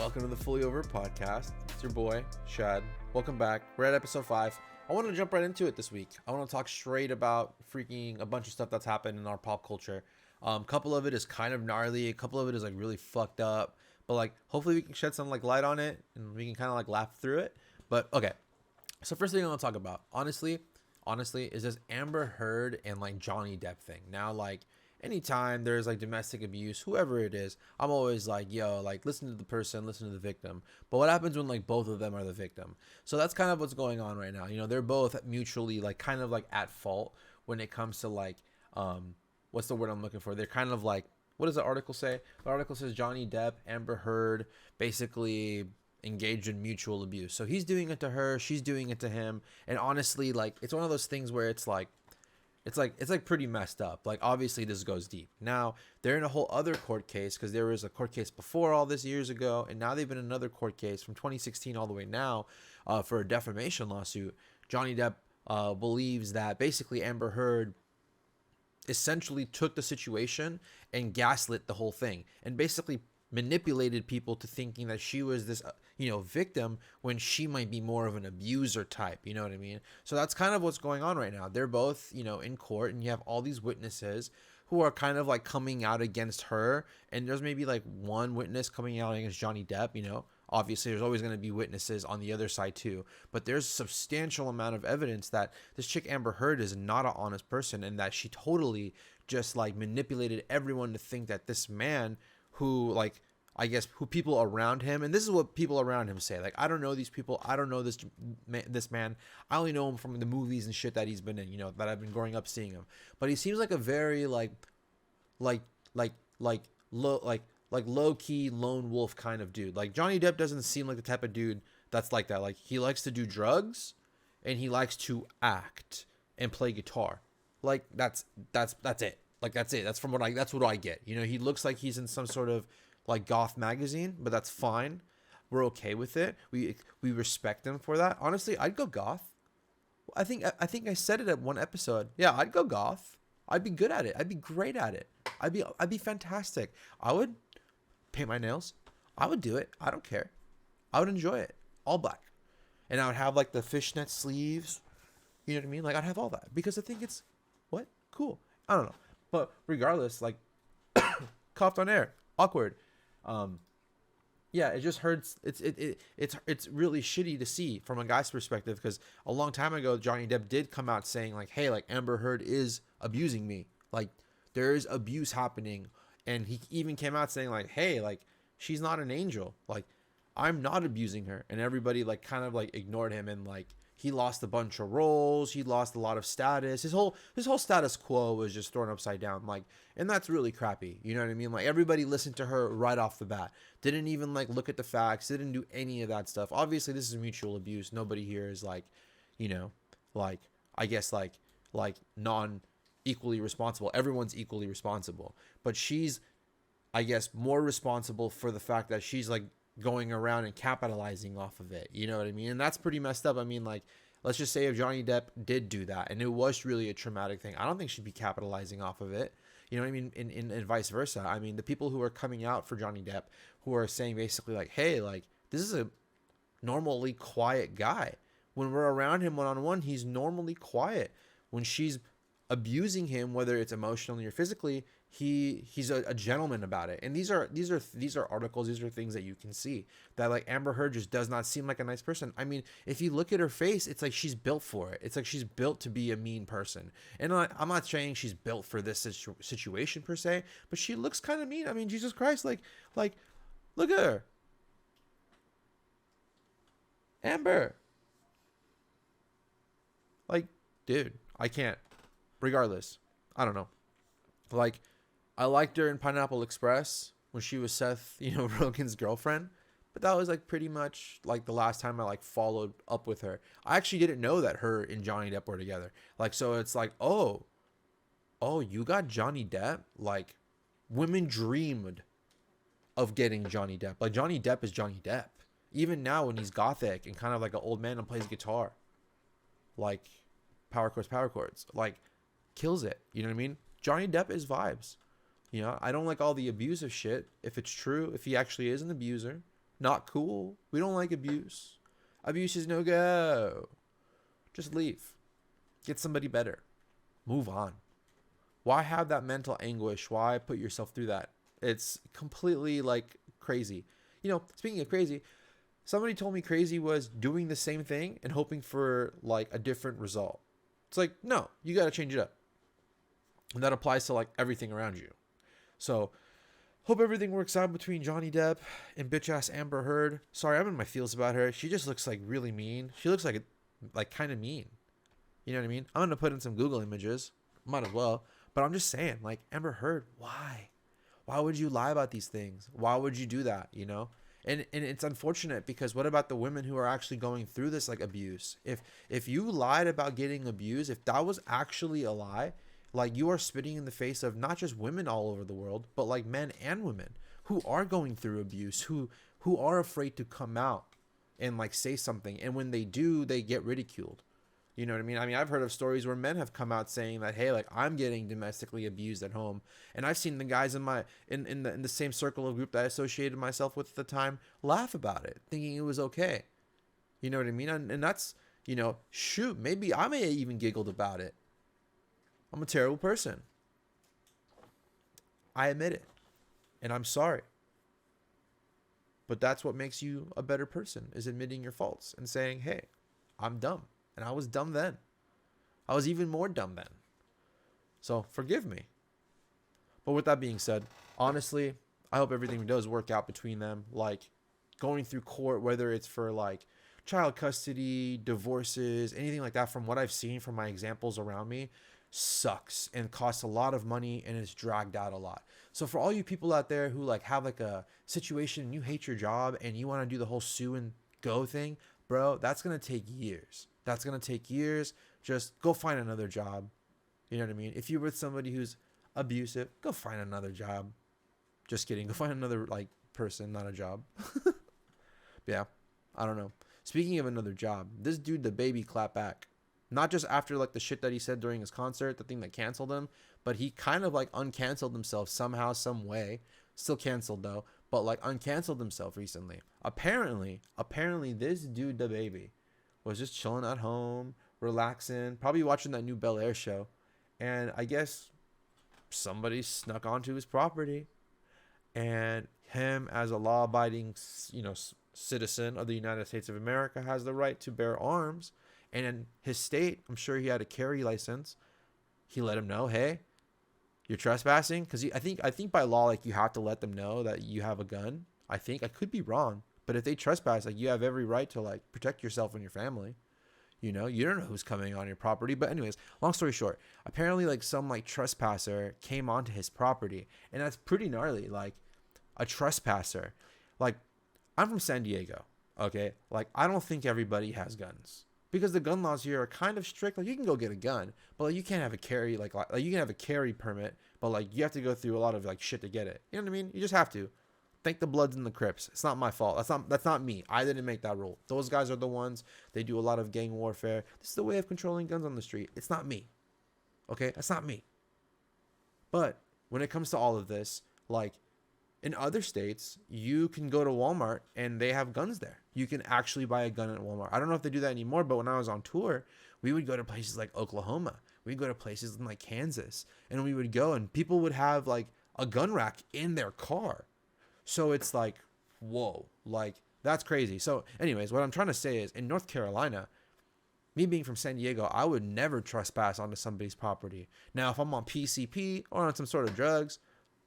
welcome to the Fully Over podcast. It's your boy, Shad. Welcome back. We're at episode 5. I want to jump right into it this week. I want to talk straight about freaking a bunch of stuff that's happened in our pop culture. A couple of it is kind of gnarly. A couple of it is like really fucked up. But like, hopefully we can shed some like light on it and we can kind of like laugh through it. But okay. So first thing I want to talk about, honestly, is this Amber Heard and like Johnny Depp thing. Now, like, anytime there's like domestic abuse, whoever it is, I'm always like, yo, like, listen to the person, listen to the victim. But what happens when like both of them are the victim? So that's kind of what's going on right now. You know, they're both mutually like kind of like at fault when it comes to like, what's the word I'm looking for? They're kind of like, what does the article say? The article says Johnny Depp, Amber Heard, basically engaged in mutual abuse. So he's doing it to her, she's doing it to him. And honestly, like, it's one of those things where it's like pretty messed up. Like, obviously this goes deep. Now they're in a whole other court case because there was a court case before all this years ago, and now they've been in another court case from 2016 all the way now for a defamation lawsuit. Johnny Depp believes that basically Amber Heard essentially took the situation and gaslit the whole thing and basically manipulated people to thinking that she was this victim when she might be more of an abuser type, you know what I mean? So that's kind of what's going on right now. They're both in court, and you have all these witnesses who are kind of like coming out against her, and there's maybe like one witness coming out against Johnny Depp. Obviously there's always going to be witnesses on the other side too, but there's a substantial amount of evidence that this chick Amber Heard is not an honest person, and that she totally just like manipulated everyone to think that this man who, like, I guess who people around him, and this is what people around him say, like, I don't know these people, I don't know this man, I only know him from the movies and shit that he's been in, that I've been growing up seeing him, but he seems like a very low key lone wolf kind of dude. Like, Johnny Depp doesn't seem like the type of dude that's like that. Like, he likes to do drugs and he likes to act and play guitar. Like, that's it. Like, that's it. That's what I get. He looks like he's in some sort of like goth magazine, but that's fine. We're okay with it. We respect him for that. Honestly, I'd go goth. I think I said it at one episode. Yeah, I'd go goth. I'd be good at it. I'd be great at it. I'd be fantastic. I would paint my nails. I would do it. I don't care. I would enjoy it. All black. And I would have like the fishnet sleeves. You know what I mean? Like, I'd have all that because I think it's cool. I don't know. But regardless, like, coughed on air, awkward. Yeah, it just hurts. It's really shitty to see from a guy's perspective, because a long time ago Johnny Depp did come out saying like, hey, like, Amber Heard is abusing me. Like, there is abuse happening, and he even came out saying like, hey, like, she's not an angel. Like, I'm not abusing her. And everybody like kind of like ignored him, and like he lost a bunch of roles. He lost a lot of status. His whole status quo was just thrown upside down. Like, and that's really crappy. You know what I mean? Like, everybody listened to her right off the bat. Didn't even like look at the facts. Didn't do any of that stuff. Obviously, this is mutual abuse. Nobody here is like, like, I guess like non equally responsible. Everyone's equally responsible. But she's, I guess, more responsible for the fact that she's like going around and capitalizing off of it. You know what I mean? And that's pretty messed up. I mean, like, let's just say if Johnny Depp did do that and it was really a traumatic thing, I don't think she'd be capitalizing off of it. You know what I mean? And vice versa. I mean, the people who are coming out for Johnny Depp, who are saying basically like, hey, like, this is a normally quiet guy. When we're around him one-on-one, he's normally quiet. When she's abusing him, whether it's emotionally or physically, he's a gentleman about it. And these are articles, these are things that you can see that like Amber Heard just does not seem like a nice person. I mean, if you look at her face, it's like she's built for it. It's like she's built to be a mean person. And I'm not saying she's built for this situation per se, but she looks kind of mean. I mean, Jesus Christ, like look at her. Amber. Like, dude, I can't. Regardless, I don't know. Like, I liked her in Pineapple Express when she was Seth, Rogen's girlfriend. But that was like pretty much like the last time I like followed up with her. I actually didn't know that her and Johnny Depp were together. Like, so it's like, oh, you got Johnny Depp? Like, women dreamed of getting Johnny Depp. Like, Johnny Depp is Johnny Depp. Even now when he's gothic and kind of like an old man and plays guitar. Like, power chords. Like, kills it. You know what I mean? Johnny Depp is vibes. I don't like all the abusive shit. If it's true, if he actually is an abuser, Not cool. We don't like abuse. Abuse is no go. Just leave. Get somebody better. Move on. Why have that mental anguish? Why put yourself through that? It's completely like crazy. You know, speaking of crazy, somebody told me crazy was doing the same thing and hoping for like a different result. It's like, no, you got to change it up. And that applies to like everything around you. So hope everything works out between Johnny Depp and bitch ass Amber Heard. Sorry, I'm in my feels about her. She just looks like really mean. She looks like kind of mean. You know what I mean? I'm going to put in some Google images. Might as well. But I'm just saying, like, Amber Heard, why? Why would you lie about these things? Why would you do that, you know? And it's unfortunate because what about the women who are actually going through this, like, abuse? If you lied about getting abused, if that was actually a lie, like, you are spitting in the face of not just women all over the world, but, like, men and women who are going through abuse, who are afraid to come out and, like, say something. And when they do, they get ridiculed. You know what I mean? I mean, I've heard of stories where men have come out saying that, hey, like, I'm getting domestically abused at home. And I've seen the guys in the same circle of group that I associated myself with at the time laugh about it, thinking it was okay. You know what I mean? And that's, you know, shoot, maybe I may have even giggled about it. I'm a terrible person. I admit it. And I'm sorry. But that's what makes you a better person, is admitting your faults and saying, hey, I'm dumb. And I was dumb then. I was even more dumb then. So forgive me. But with that being said, honestly, I hope everything does work out between them. Like going through court, whether it's for like child custody, divorces, anything like that, from what I've seen from my examples around me, sucks and costs a lot of money and is dragged out a lot. So for all you people out there who like have like a situation and you hate your job and you want to do the whole sue and go thing, bro, that's going to take years. That's going to take years. Just go find another job. You know what I mean? If you're with somebody who's abusive, go find another job. Just kidding. Go find another like person, not a job. Yeah. I don't know. Speaking of another job, this dude, Dababy, clapped back. Not just after like the shit that he said during his concert, the thing that canceled him, but he kind of like uncanceled himself somehow, some way. Still canceled though, but like uncanceled himself recently. Apparently this dude, Dababy, was just chilling at home, relaxing, probably watching that new Bel Air show. And I guess somebody snuck onto his property. And him, as a law-abiding, you know, citizen of the United States of America, has the right to bear arms. And in his state, I'm sure he had a carry license. He let him know, hey, you're trespassing. Because I think by law, like, you have to let them know that you have a gun. I think. I could be wrong. But if they trespass, like, you have every right to, like, protect yourself and your family. You know, you don't know who's coming on your property. But anyways, long story short, apparently, like, some, like, trespasser came onto his property. And that's pretty gnarly. Like, a trespasser. Like, I'm from San Diego, okay? Like, I don't think everybody has guns. Because the gun laws here are kind of strict. Like, you can go get a gun, but, like, you can't have a carry, like you can have a carry permit, but, like, you have to go through a lot of, like, shit to get it. You know what I mean? You just have to. Thank the Bloods and the Crips. It's not my fault. That's not me. I didn't make that rule. Those guys are the ones. They do a lot of gang warfare. This is the way of controlling guns on the street. It's not me. Okay? That's not me. But when it comes to all of this, like, in other states, you can go to Walmart and they have guns there. You can actually buy a gun at Walmart. I don't know if they do that anymore, but when I was on tour, we would go to places like Oklahoma. We'd go to places in like Kansas, and we would go and people would have like a gun rack in their car. So it's like, whoa, like that's crazy. So anyways, what I'm trying to say is in North Carolina, me being from San Diego, I would never trespass onto somebody's property. Now, if I'm on PCP or on some sort of drugs,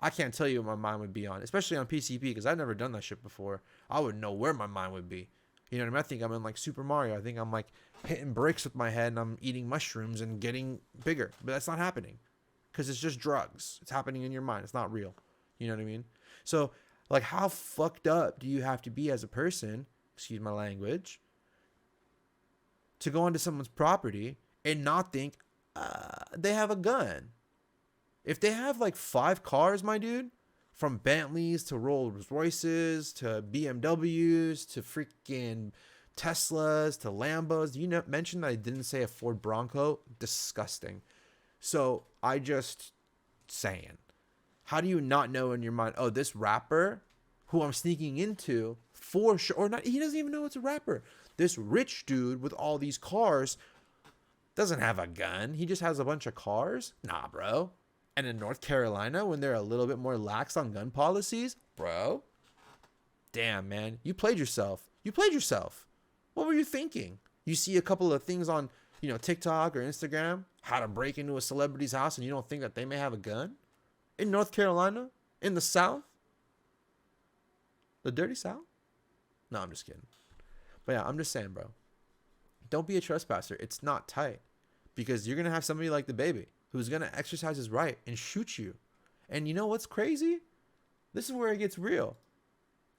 I can't tell you what my mind would be on, especially on PCP, because I've never done that shit before. I wouldn't know where my mind would be. You know what I mean? I think I'm in like Super Mario. I think I'm like hitting bricks with my head and I'm eating mushrooms and getting bigger. But that's not happening because it's just drugs. It's happening in your mind. It's not real. You know what I mean? So like, how fucked up do you have to be as a person, excuse my language, to go onto someone's property and not think they have a gun? If they have like 5 cars, my dude, from Bentleys to Rolls Royces to BMWs to freaking Teslas to Lambos. You know, mentioned that I didn't say a Ford Bronco. Disgusting. So I just saying, how do you not know in your mind, oh, this rapper who I'm sneaking into for sure, or not. He doesn't even know it's a rapper. This rich dude with all these cars doesn't have a gun. He just has a bunch of cars. Nah, bro. And in North Carolina, when they're a little bit more lax on gun policies, bro, damn, man, you played yourself. You played yourself. What were you thinking? You see a couple of things on, TikTok or Instagram, how to break into a celebrity's house, and you don't think that they may have a gun? In North Carolina? In the South? The dirty South? No, I'm just kidding. But yeah, I'm just saying, bro. Don't be a trespasser. It's not tight. Because you're going to have somebody like Dababy who's going to exercise his right and shoot you. And you know what's crazy? This is where it gets real.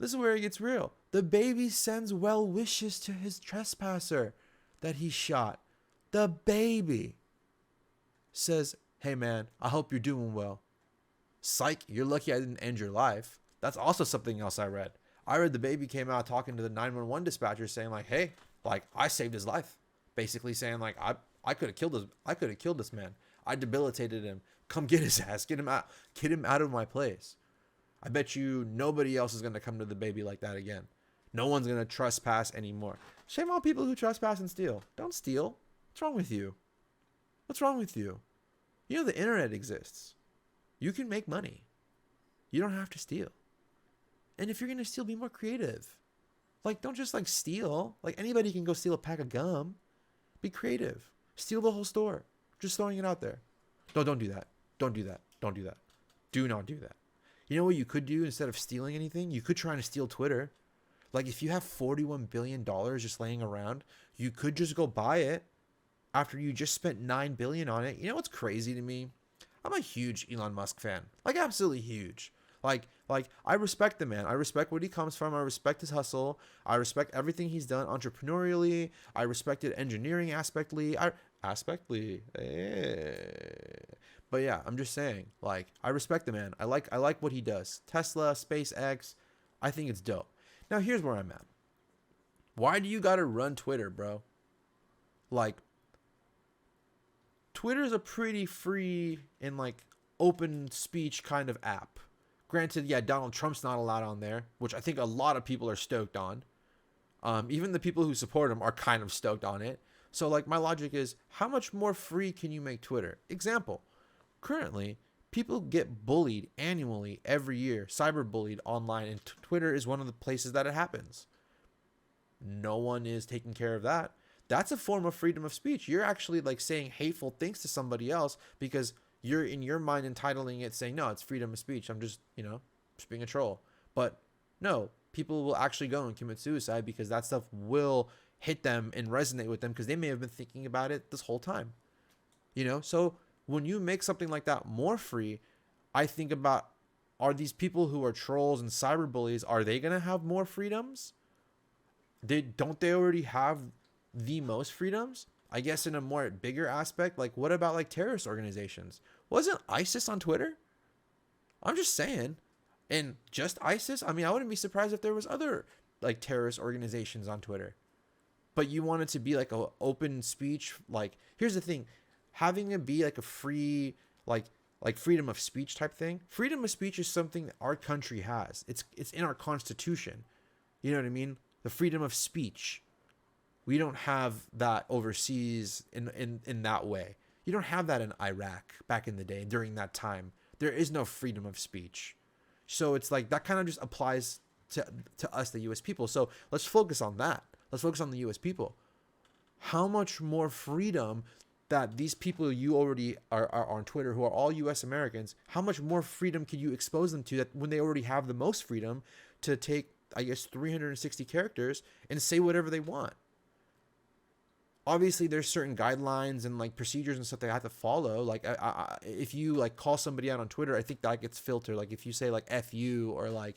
Dababy sends well wishes to his trespasser that he shot. Dababy says, hey man, I hope you're doing well. Psych, you're lucky I didn't end your life. That's also something else I read. Dababy came out talking to the 911 dispatcher saying like, hey, like I saved his life. Basically saying like, I could have killed this man. I debilitated him. Come get his ass. Get him out of my place. I bet you nobody else is going to come to Dababy like that again. No one's going to trespass anymore. Shame on people who trespass and steal. Don't steal. What's wrong with you? You know the internet exists. You can make money. You don't have to steal. And if you're going to steal, be more creative. Like, don't just like steal. Like anybody can go steal a pack of gum. Be creative. Steal the whole store. Just throwing it out there. No, don't do that. Don't do that. Do not do that. You know what you could do instead of stealing anything? You could try to steal Twitter. Like if you have $41 billion just laying around, you could just go buy it after you just spent $9 billion on it. You know what's crazy to me? I'm a huge Elon Musk fan. Like absolutely huge. Like I respect the man. I respect what he comes from. I respect his hustle. I respect everything he's done entrepreneurially. I respect it engineering aspectly. But yeah, I'm just saying, like, I respect the man. I like what he does. Tesla, SpaceX, I think it's dope. Now, here's where I'm at. Why do you gotta run Twitter, bro? Like, Twitter's a pretty free and, like, open speech kind of app. Granted, yeah, Donald Trump's not allowed on there, which I think a lot of people are stoked on. Even the people who support him are kind of stoked on it. So, like, my logic is, how much more free can you make Twitter? Example. Currently, people get bullied annually every year, cyberbullied online, and Twitter is one of the places that it happens. No one is taking care of that. That's a form of freedom of speech. You're actually like saying hateful things to somebody else because you're in your mind entitling it, saying, no, it's freedom of speech. I'm just, just being a troll. But no, people will actually go and commit suicide because that stuff will hit them and resonate with them because they may have been thinking about it this whole time. So when you make something like that more free, I think about, are these people who are trolls and cyberbullies, are they going to have more freedoms? Don't they already have the most freedoms? I guess in a more bigger aspect, like what about like terrorist organizations? Wasn't ISIS on Twitter? I'm just saying. And just ISIS? I mean, I wouldn't be surprised if there was other like terrorist organizations on Twitter. But you want it to be like a open speech. Like, here's the thing. Having it be like a free, like freedom of speech type thing. Freedom of speech is something that our country has. It's in our Constitution. You know what I mean? The freedom of speech. We don't have that overseas in that way. You don't have that in Iraq back in the day during that time. There is no freedom of speech. So it's like that kind of just applies to us, the U.S. people. So let's focus on that. Let's focus on the U.S. people. How much more freedom that these people you already are on Twitter, who are all U.S. Americans, how much more freedom can you expose them to that when they already have the most freedom to take, I guess, 360 characters and say whatever they want? Obviously, there's certain guidelines and like procedures and stuff they have to follow. Like, if you like call somebody out on Twitter, I think that gets filtered. Like, if you say like "f you" or like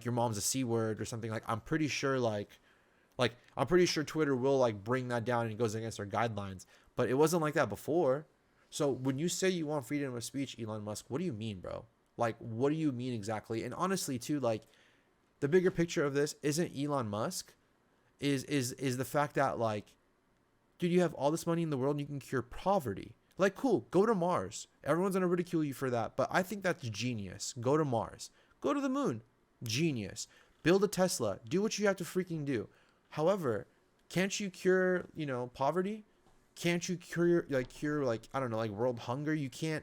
your mom's a c word or something, like I'm pretty sure I'm pretty sure Twitter will like bring that down and it goes against their guidelines. But it wasn't like that before. So when you say you want freedom of speech, Elon Musk, what do you mean, bro? Like, what do you mean exactly? And honestly, too, like the bigger picture of this isn't Elon Musk, is the fact that like, dude, you have all this money in the world and you can cure poverty. Like, cool, go to Mars. Everyone's going to ridicule you for that. But I think that's genius. Go to Mars. Go to the moon. Genius. Build a Tesla. Do what you have to freaking do. However, can't you cure, poverty? Can't you cure like I don't know, like world hunger? You can't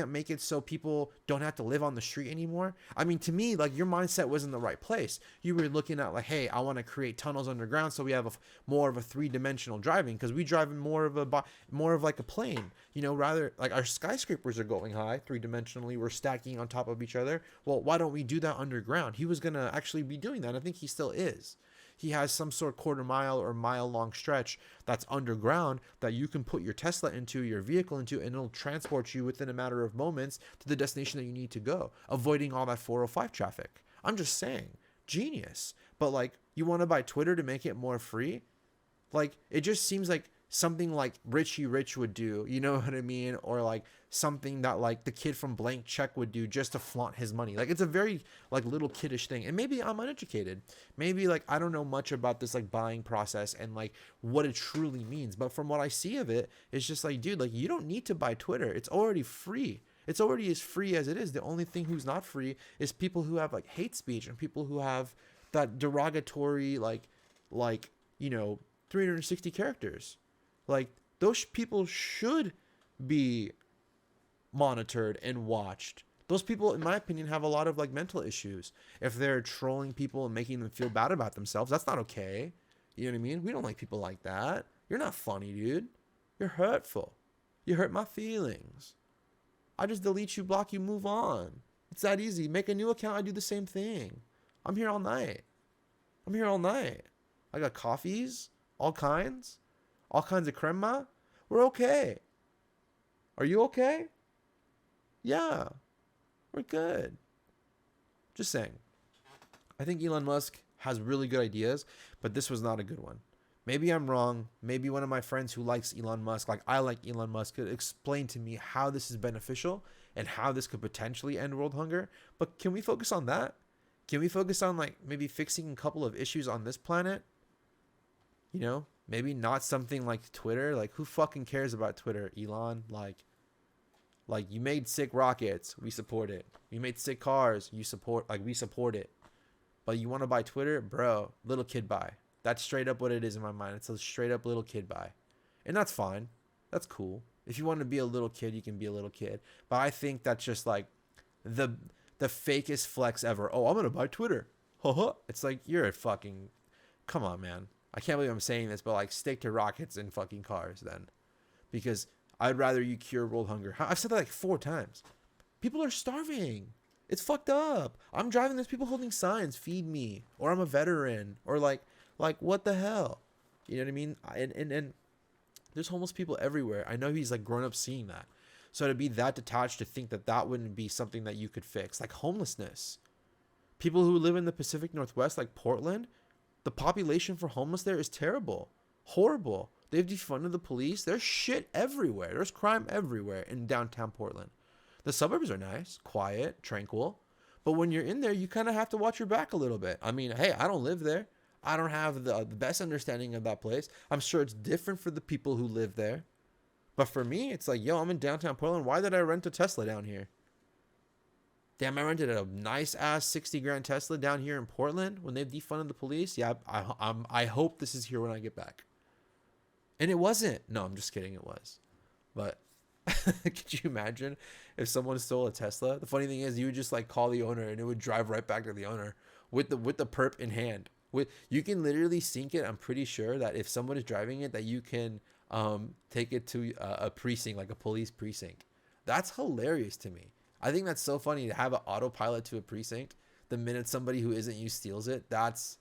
make it so people don't have to live on the street anymore. I mean, to me, like, your mindset was in the right place. You were looking at like, hey, I want to create tunnels underground so we have more of a three-dimensional driving, because we drive in more of like a plane. Rather like our skyscrapers are going high three-dimensionally. We're stacking on top of each other. Well, why don't we do that underground? He was gonna actually be doing that. I think he still is. He has some sort of quarter mile or mile long stretch that's underground that you can put your Tesla into, your vehicle into, and it'll transport you within a matter of moments to the destination that you need to go, avoiding all that 405 traffic. I'm just saying, genius. But like, you want to buy Twitter to make it more free? Like, it just seems like something like Richie Rich would do, you know what I mean? Or like something that like the kid from Blank Check would do just to flaunt his money. Like, it's a very like little kiddish thing. And maybe I'm uneducated. Maybe like I don't know much about this like buying process and like what it truly means. But from what I see of it, it's just like, dude, like, you don't need to buy Twitter. It's already free. It's already as free as it is. The only thing who's not free is people who have like hate speech and people who have that derogatory like 360 characters. Like, those people should be monitored and watched. Those people, in my opinion, have a lot of like mental issues. If they're trolling people and making them feel bad about themselves, that's not okay. You know what I mean? We don't like people like that. You're not funny, dude. You're hurtful. You hurt my feelings. I just delete you, block you, move on. It's that easy. Make a new account. I do the same thing. I'm here all night. I got coffees, all kinds of crema. We're okay. Are you okay? Yeah, we're good. Just saying. I think Elon Musk has really good ideas, but this was not a good one. Maybe I'm wrong. Maybe one of my friends who likes Elon Musk, like I like Elon Musk, could explain to me how this is beneficial and how this could potentially end world hunger. But can we focus on that? Can we focus on like maybe fixing a couple of issues on this planet? Maybe not something like Twitter. Like, who fucking cares about Twitter, Elon? Like you made sick rockets, we support it. You made sick cars, we support it. But you want to buy Twitter, bro? Little kid buy. That's straight up what it is in my mind. It's a straight up little kid buy, and that's fine. That's cool. If you want to be a little kid, you can be a little kid. But I think that's just like the fakest flex ever. Oh, I'm gonna buy Twitter. Haha. It's like, you're a fucking, come on, man. I can't believe I'm saying this, but like, stick to rockets and fucking cars then. Because I'd rather you cure world hunger. I've said that like 4 times. People are starving. It's fucked up. I'm driving, there's people holding signs, feed me. Or I'm a veteran. Or like what the hell? You know what I mean? And there's homeless people everywhere. I know he's like grown up seeing that. So to be that detached, to think that wouldn't be something that you could fix. Like homelessness. People who live in the Pacific Northwest, like Portland, the population for homeless there is terrible. Horrible. They've defunded the police. There's shit everywhere. There's crime everywhere in downtown Portland. The suburbs are nice, quiet, tranquil. But when you're in there, you kind of have to watch your back a little bit. I mean, hey, I don't live there. I don't have the best understanding of that place. I'm sure it's different for the people who live there. But for me, it's like, yo, I'm in downtown Portland. Why did I rent a Tesla down here? Damn, I rented a nice ass 60 grand Tesla down here in Portland when they've defunded the police. Yeah, I hope this is here when I get back. And it wasn't. No, I'm just kidding. It was. But could you imagine if someone stole a Tesla? The funny thing is, you would just like call the owner and it would drive right back to the owner with the perp in hand. You can literally sync it. I'm pretty sure that if someone is driving it, that you can take it to a precinct, like a police precinct. That's hilarious to me. I think that's so funny to have an autopilot to a precinct. The minute somebody who isn't you steals it, that's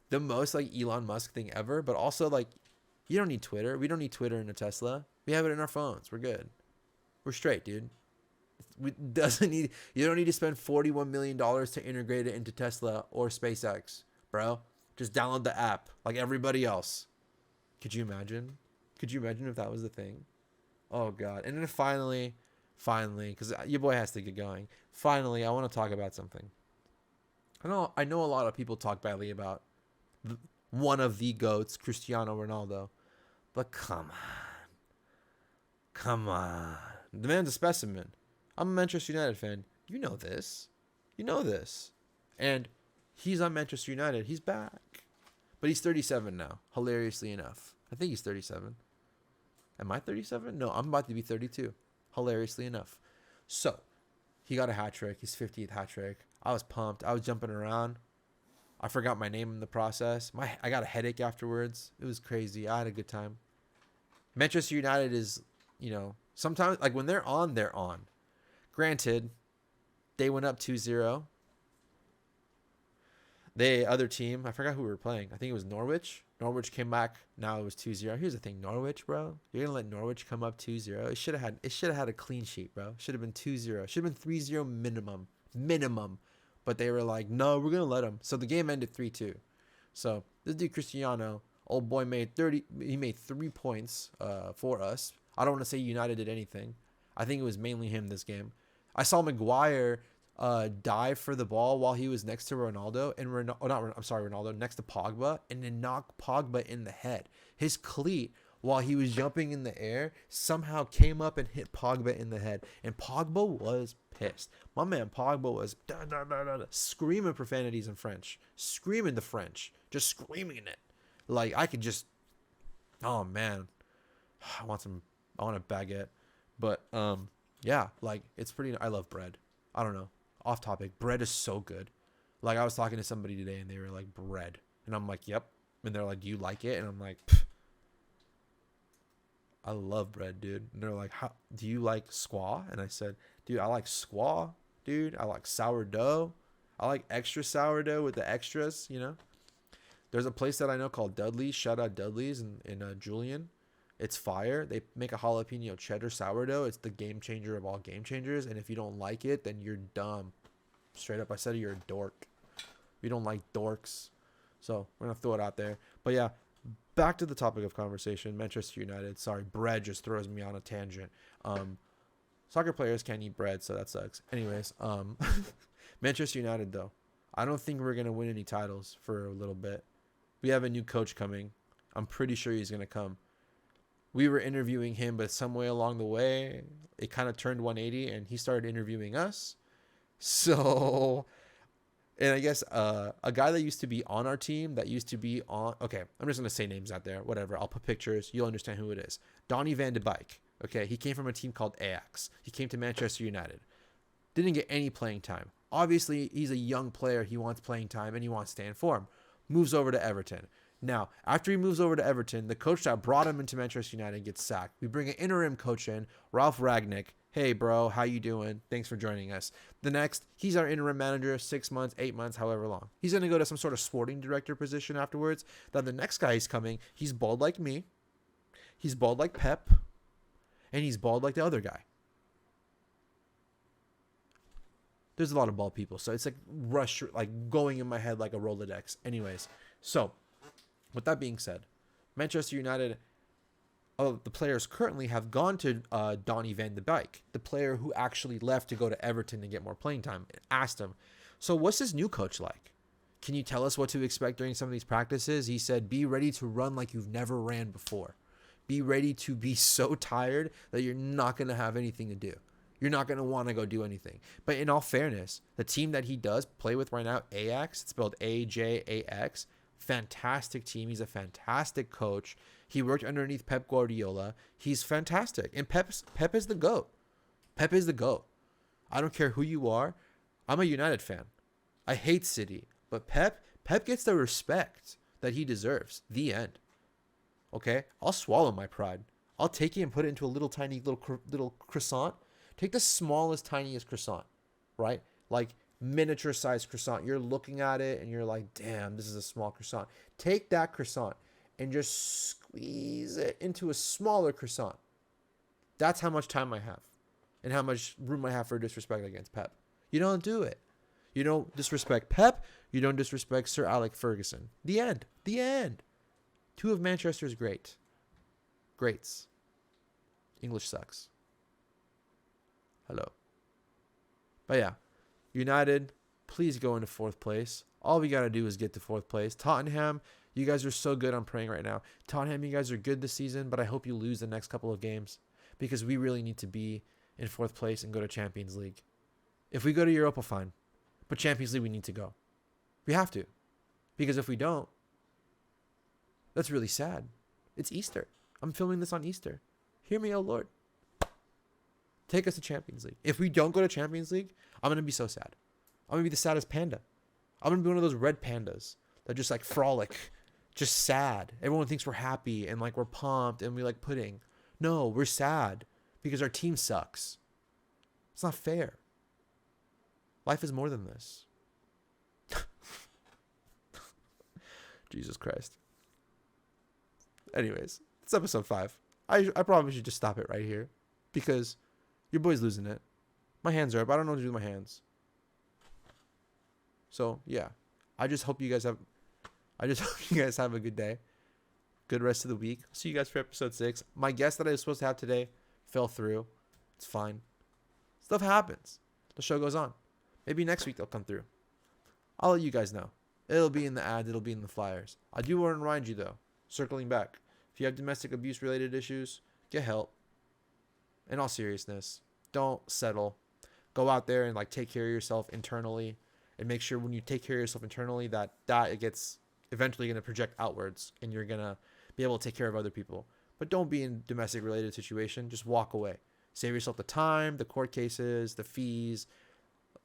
the most like Elon Musk thing ever. But also, like, you don't need Twitter. We don't need Twitter in a Tesla. We have it in our phones. We're good. We're straight, dude. You don't need to spend $41 million to integrate it into Tesla or SpaceX, bro. Just download the app like everybody else. Could you imagine? Could you imagine if that was the thing? Oh, God. And then finally, because your boy has to get going. Finally, I want to talk about something. I know a lot of people talk badly about one of the GOATs, Cristiano Ronaldo. But come on. The man's a specimen. I'm a Manchester United fan. You know this. And he's on Manchester United. He's back. But he's 37 now, hilariously enough. I think he's 37. Am I 37? No, I'm about to be 32, hilariously enough. So, he got a hat trick, his 50th hat trick. I was pumped. I was jumping around. I forgot my name in the process. I got a headache afterwards. It was crazy. I had a good time. Manchester United is, sometimes, like, when they're on, they're on. Granted, they went up 2-0. The other team, I forgot who we were playing. I think it was Norwich. Norwich came back. Now it was 2-0. Here's the thing, Norwich, bro. You're going to let Norwich come up 2-0. It should have had a clean sheet, bro. Should have been 2-0. Should have been 3-0 minimum. But they were like, no, we're going to let them. So the game ended 3-2. So this dude Cristiano, old boy, made 3 points for us. I don't want to say United did anything. I think it was mainly him this game. I saw Maguire dive for the ball while he was next to Ronaldo and next to Pogba, and then knock Pogba in the head. His cleat, while he was jumping in the air, somehow came up and hit Pogba in the head, and Pogba was pissed. My man Pogba was screaming profanities in French, screaming the French, just screaming it. Like, I could just, oh man, I want a baguette, but yeah, like, it's pretty. I love bread. I don't know. Off topic, bread is so good. Like, I was talking to somebody today and they were like, bread. And I'm like, yep. And they're like, do you like it? And I'm like, I love bread, dude. And they're like, how do you like squaw? And I said, dude, I like squaw, dude. I like sourdough. I like extra sourdough with the extras, There's a place that I know called Dudley's. Shout out Dudley's in Julian. It's fire. They make a jalapeno cheddar sourdough. It's the game changer of all game changers. And if you don't like it, then you're dumb. Straight up, I said you're a dork. We don't like dorks. So we're going to throw it out there. But yeah, back to the topic of conversation. Manchester United. Sorry, bread just throws me on a tangent. Soccer players can't eat bread, so that sucks. Anyways, Manchester United, though. I don't think we're going to win any titles for a little bit. We have a new coach coming. I'm pretty sure he's going to come. We were interviewing him, but some way along the way, it kind of turned 180, and he started interviewing us. So, and I guess a guy that used to be on our team, okay, I'm just going to say names out there, whatever. I'll put pictures. You'll understand who it is. Donny van de Beek. Okay, he came from a team called Ajax. He came to Manchester United. Didn't get any playing time. Obviously, he's a young player. He wants playing time, and he wants to stay in form. Moves over to Everton. Now, after he moves over to Everton, the coach that brought him into Manchester United gets sacked. We bring an interim coach in, Ralph Ragnick. Hey, bro, how you doing? Thanks for joining us. The next, he's our interim manager, 6 months, 8 months, however long. He's going to go to some sort of sporting director position afterwards. Then the next guy is coming. He's bald like me. He's bald like Pep. And he's bald like the other guy. There's a lot of bald people, so it's like going in my head like a Rolodex. Anyways, so with that being said, Manchester United, the players currently have gone to Donny van de Beek, the player who actually left to go to Everton to get more playing time, and asked him, so what's this new coach like? Can you tell us what to expect during some of these practices? He said, be ready to run like you've never ran before. Be ready to be so tired that you're not going to have anything to do. You're not going to want to go do anything. But in all fairness, the team that he does play with right now, Ajax, it's spelled AJAX, fantastic team. He's a fantastic coach. He worked underneath Pep Guardiola. He's fantastic. And Pep is the GOAT. Pep is the GOAT. I don't care who you are. I'm a United fan. I hate City. But Pep gets the respect that he deserves. The end. Okay? I'll swallow my pride. I'll take it and put it into a little tiny little croissant. Take the smallest, tiniest croissant, right? Like miniature sized croissant. You're looking at it and you're like, damn, this is a small croissant. Take that croissant and just squeeze it into a smaller croissant. That's how much time I have and how much room I have for disrespect against Pep. You don't do it. You don't disrespect Pep. You don't disrespect Sir Alex Ferguson. The end. The end. Two of Manchester's greats. English sucks. Hello. But yeah, United, please go into fourth place. All we got to do is get to fourth place. Tottenham, you guys are so good. I'm praying right now. Tottenham, you guys are good this season, but I hope you lose the next couple of games because we really need to be in fourth place and go to Champions League. If we go to Europa, fine. But Champions League, we need to go. We have to. Because if we don't, that's really sad. It's Easter. I'm filming this on Easter. Hear me, oh Lord. Take us to Champions League. If we don't go to Champions League, I'm going to be so sad. I'm going to be the saddest panda. I'm going to be one of those red pandas that just like frolic, just sad. Everyone thinks we're happy and like we're pumped and we like pudding. No, we're sad because our team sucks. It's not fair. Life is more than this. Jesus Christ. Anyways, it's episode 5. I probably should just stop it right here because your boy's losing it. My hands are up. I don't know what to do with my hands. So, yeah. I just hope you guys have a good day. Good rest of the week. See you guys for episode 6. My guest that I was supposed to have today fell through. It's fine. Stuff happens. The show goes on. Maybe next week they'll come through. I'll let you guys know. It'll be in the ads. It'll be in the flyers. I do want to remind you, though, circling back, if you have domestic abuse related issues, get help. In all seriousness, don't settle. Go out there and like take care of yourself internally, and make sure when you take care of yourself internally that it gets eventually going to project outwards, and you're going to be able to take care of other people. But don't be in domestic related situation. Just walk away. Save yourself the time, the court cases, the fees,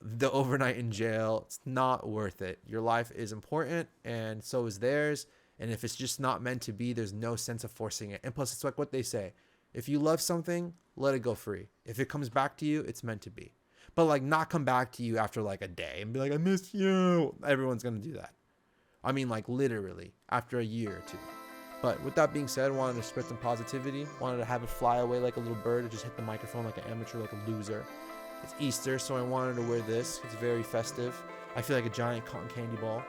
the overnight in jail. It's not worth it. Your life is important, and so is theirs. And if it's just not meant to be, there's no sense of forcing it. And plus, it's like what they say. If you love something, let it go free. If it comes back to you, it's meant to be. But like not come back to you after like a day and be like, I miss you. Everyone's going to do that. I mean, like literally after a year or two. But with that being said, I wanted to spread some positivity. Wanted to have it fly away like a little bird and just hit the microphone like an amateur, like a loser. It's Easter, so I wanted to wear this. It's very festive. I feel like a giant cotton candy ball.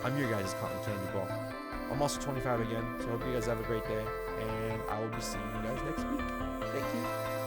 I'm your guys' cotton candy ball. I'm also 25 again, so I hope you guys have a great day. And I will be seeing you guys next week. Thank you.